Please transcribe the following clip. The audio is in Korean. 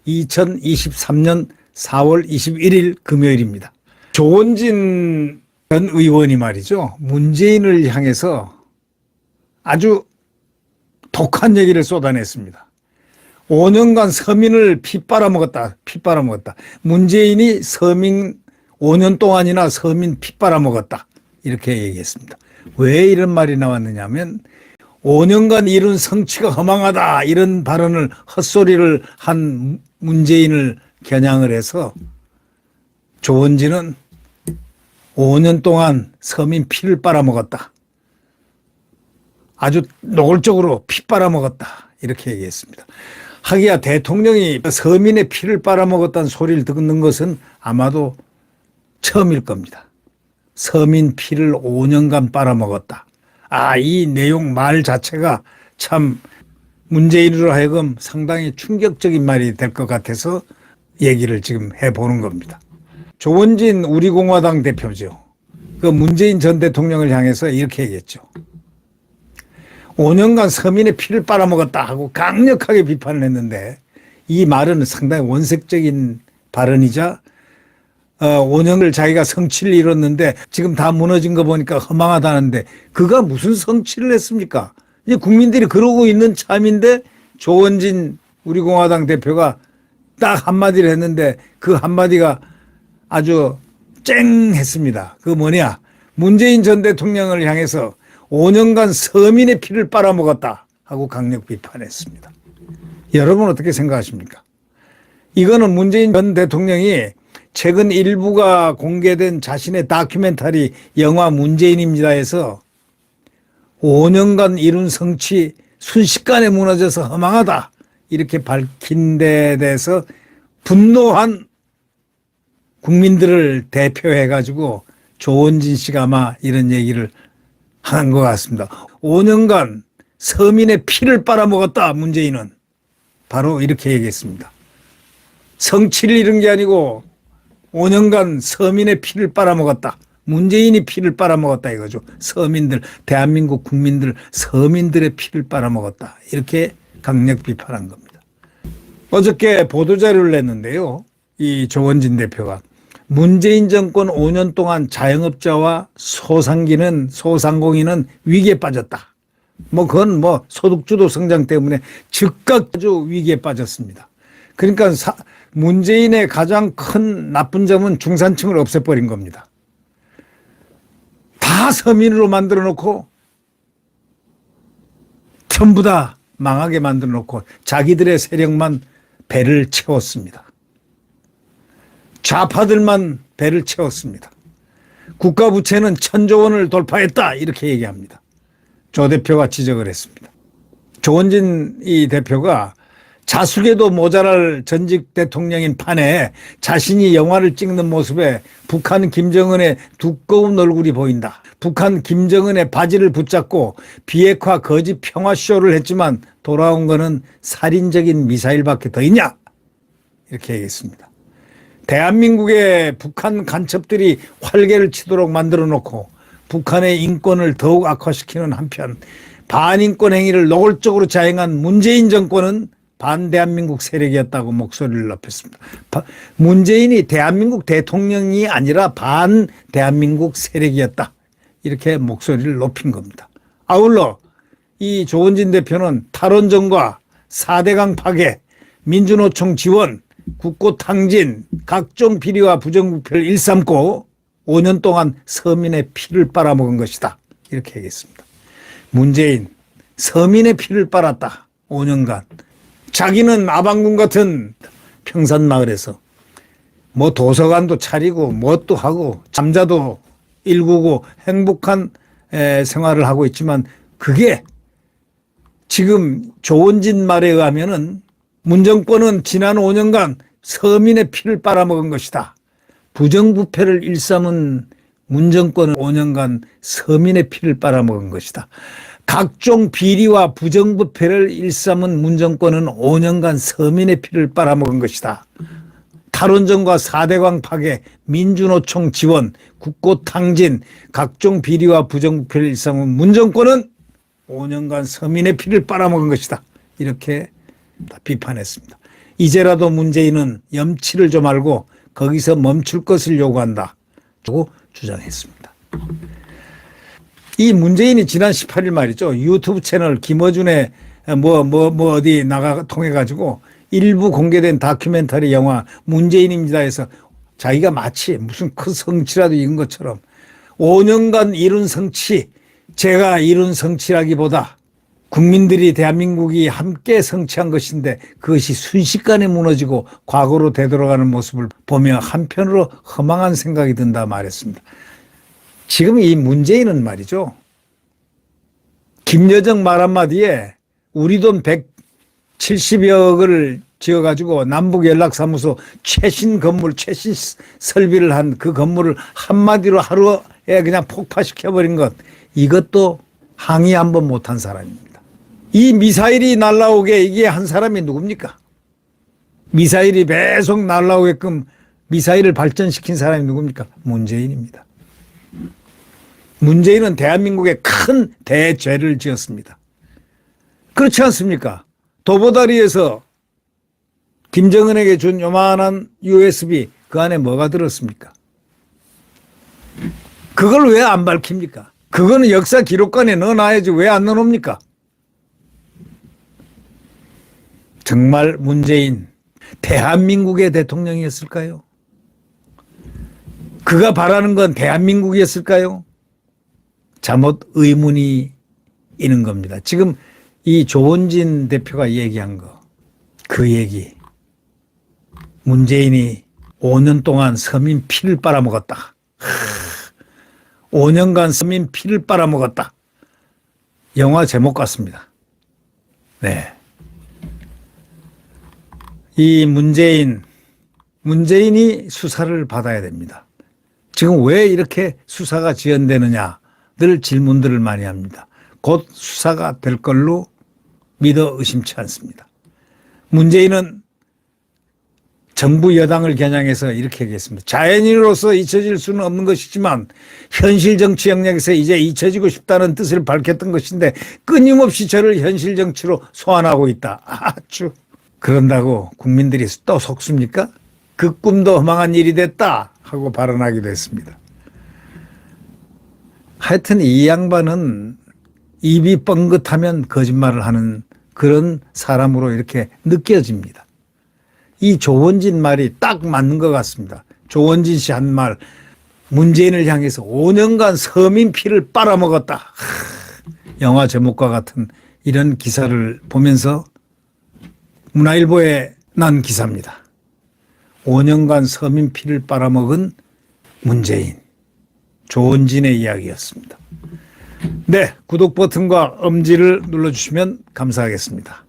(2023년 4월 21일) 금요일입니다. 조원진 전 의원이 말이죠, 문재인을 향해서 아주 독한 얘기를 쏟아냈습니다. 5년간 서민을 피 빨아먹었다. 문재인이 서민 5년 동안이나 서민 피 빨아먹었다. 이렇게 얘기했습니다. 왜 이런 말이 나왔느냐 하면 5년간 이룬 성취가 허망하다, 이런 발언을, 헛소리를 한 문재인을 겨냥을 해서 조원진은 5년 동안 서민 피를 빨아먹었다, 아주 노골적으로 피 빨아먹었다, 이렇게 얘기했습니다. 하기야 대통령이 서민의 피를 빨아먹었다는 소리를 듣는 것은 아마도 처음일 겁니다. 서민 피를 5년간 빨아먹었다. 이 내용 말 자체가 참 문재인으로 하여금 상당히 충격적인 말이 될 것 같아서 얘기를 지금 해보는 겁니다. 조원진 우리공화당 대표죠. 그 문재인 전 대통령을 향해서 이렇게 얘기했죠. 5년간 서민의 피를 빨아먹었다 하고 강력하게 비판을 했는데, 이 말은 상당히 원색적인 발언이자 5년을 자기가 성취를 이뤘는데 지금 다 무너진 거 보니까 허망하다는데, 그가 무슨 성취를 했습니까? 이제 국민들이 그러고 있는 참인데 조원진 우리공화당 대표가 딱 한마디를 했는데 그 한마디가 아주 쨍했습니다. 그 뭐냐, 문재인 전 대통령을 향해서 5년간 서민의 피를 빨아먹었다 하고 강력 비판했습니다. 여러분 어떻게 생각하십니까? 이거는 문재인 전 대통령이 최근 일부가 공개된 자신의 다큐멘터리 영화 문재인입니다에서 5년간 이룬 성취 순식간에 무너져서 허망하다, 이렇게 밝힌 데 대해서 분노한 국민들을 대표해 가지고 조원진 씨가 아마 이런 얘기를 한 것 같습니다. 5년간 서민의 피를 빨아먹었다, 문재인은. 바로 이렇게 얘기했습니다. 성취를 이룬 게 아니고 5년간 서민의 피를 빨아먹었다. 문재인이 피를 빨아먹었다 이거죠. 서민들, 대한민국 국민들, 서민들의 피를 빨아먹었다, 이렇게 강력 비판한 겁니다. 어저께 보도자료를 냈는데요, 이 조원진 대표가 문재인 정권 5년 동안 자영업자와 소상공인은 위기에 빠졌다. 그건 소득주도 성장 때문에 즉각 아주 위기에 빠졌습니다. 그러니까 문재인의 가장 큰 나쁜 점은 중산층을 없애버린 겁니다. 다 서민으로 만들어 놓고 전부 다 망하게 만들어 놓고 자기들의 세력만 배를 채웠습니다. 좌파들만 배를 채웠습니다. 국가 부채는 1,000조 원을 돌파했다, 이렇게 얘기합니다. 조 대표가 지적을 했습니다. 조원진 이 대표가 자숙에도 모자랄 전직 대통령인 판에 자신이 영화를 찍는 모습에 북한 김정은의 두꺼운 얼굴이 보인다. 북한 김정은의 바지를 붙잡고 비핵화 거짓 평화쇼를 했지만 돌아온 거는 살인적인 미사일밖에 더 있냐, 이렇게 얘기했습니다. 대한민국의 북한 간첩들이 활개를 치도록 만들어 놓고 북한의 인권을 더욱 악화시키는 한편 반인권 행위를 노골적으로 자행한 문재인 정권은 반대한민국 세력이었다고 목소리를 높였습니다. 문재인이 대한민국 대통령이 아니라 반대한민국 세력이었다, 이렇게 목소리를 높인 겁니다. 아울러 이 조원진 대표는 탈원전과 4대강 파괴, 민주노총 지원, 국고 탕진, 각종 비리와 부정부패를 일삼고 5년 동안 서민의 피를 빨아먹은 것이다, 이렇게 얘기했습니다. 문재인, 서민의 피를 빨았다, 5년간. 자기는 아방궁 같은 평산마을에서 도서관도 차리고 뭣도 하고 잠자도 일구고 행복한 생활을 하고 있지만, 그게 지금 조원진 말에 의하면은 문정권은 지난 5년간 서민의 피를 빨아먹은 것이다. 부정부패를 일삼은 문정권은 5년간 서민의 피를 빨아먹은 것이다. 각종 비리와 부정부패를 일삼은 문정권은 5년간 서민의 피를 빨아먹은 것이다. 탈원전과 4대강 파괴, 민주노총 지원, 국고 탕진, 각종 비리와 부정부패를 일삼은 문정권은 5년간 서민의 피를 빨아먹은 것이다. 이렇게 비판했습니다. 이제라도 문재인은 염치를 좀 알고 거기서 멈출 것을 요구한다. 라고 주장했습니다. 이 문재인이 지난 18일 말이죠. 유튜브 채널 김어준의 어디 통해가지고 일부 공개된 다큐멘터리 영화 문재인입니다 해서 자기가 마치 무슨 큰 성취라도 이룬 것처럼 5년간 이룬 성취, 제가 이룬 성취라기보다 국민들이 대한민국이 함께 성취한 것인데 그것이 순식간에 무너지고 과거로 되돌아가는 모습을 보며 한편으로 허망한 생각이 든다 말했습니다. 지금 이 문재인은 말이죠. 김여정 말 한마디에 우리 돈 170억을 지어가지고 남북연락사무소 최신 건물, 최신 설비를 한 그 건물을 한마디로 하루에 그냥 폭파시켜버린 것, 이것도 항의 한번 못한 사람입니다. 이 미사일이 날라오게 이게 한 사람이 누굽니까? 미사일이 계속 날라오게끔 미사일을 발전시킨 사람이 누굽니까? 문재인입니다. 문재인은 대한민국에 큰 대죄를 지었습니다. 그렇지 않습니까? 도보다리에서 김정은에게 준 요만한 USB 그 안에 뭐가 들었습니까? 그걸 왜 안 밝힙니까? 그거는 역사 기록관에 넣어놔야지 왜 안 넣어놓습니까? 정말 문재인 대한민국의 대통령이었을까요? 그가 바라는 건 대한민국이었을까요? 잘못 의문이 있는 겁니다. 지금 이 조원진 대표가 얘기한 거, 그 얘기. 문재인이 5년 동안 서민 피를 빨아먹었다. 5년간 서민 피를 빨아먹었다. 영화 제목 같습니다. 네. 이 문재인이 수사를 받아야 됩니다. 지금 왜 이렇게 수사가 지연되느냐 늘 질문들을 많이 합니다. 곧 수사가 될 걸로 믿어 의심치 않습니다. 문재인은 정부 여당을 겨냥해서 이렇게 얘기했습니다. 자연인으로서 잊혀질 수는 없는 것이지만 현실 정치 영역에서 이제 잊혀지고 싶다는 뜻을 밝혔던 것인데 끊임없이 저를 현실 정치로 소환하고 있다. 아주 그런다고 국민들이 또 속습니까? 그 꿈도 허망한 일이 됐다 하고 발언하기도 했습니다. 하여튼 이 양반은 입이 뻥긋하면 거짓말을 하는 그런 사람으로 이렇게 느껴집니다. 이 조원진 말이 딱 맞는 것 같습니다. 조원진 씨 한 말, 문재인을 향해서 5년간 서민 피를 빨아먹었다. 영화 제목과 같은 이런 기사를 보면서 문화일보에 난 기사입니다. 5년간 서민 피를 빨아먹은 문재인, 조원진의 이야기였습니다. 네, 구독 버튼과 엄지를 눌러주시면 감사하겠습니다.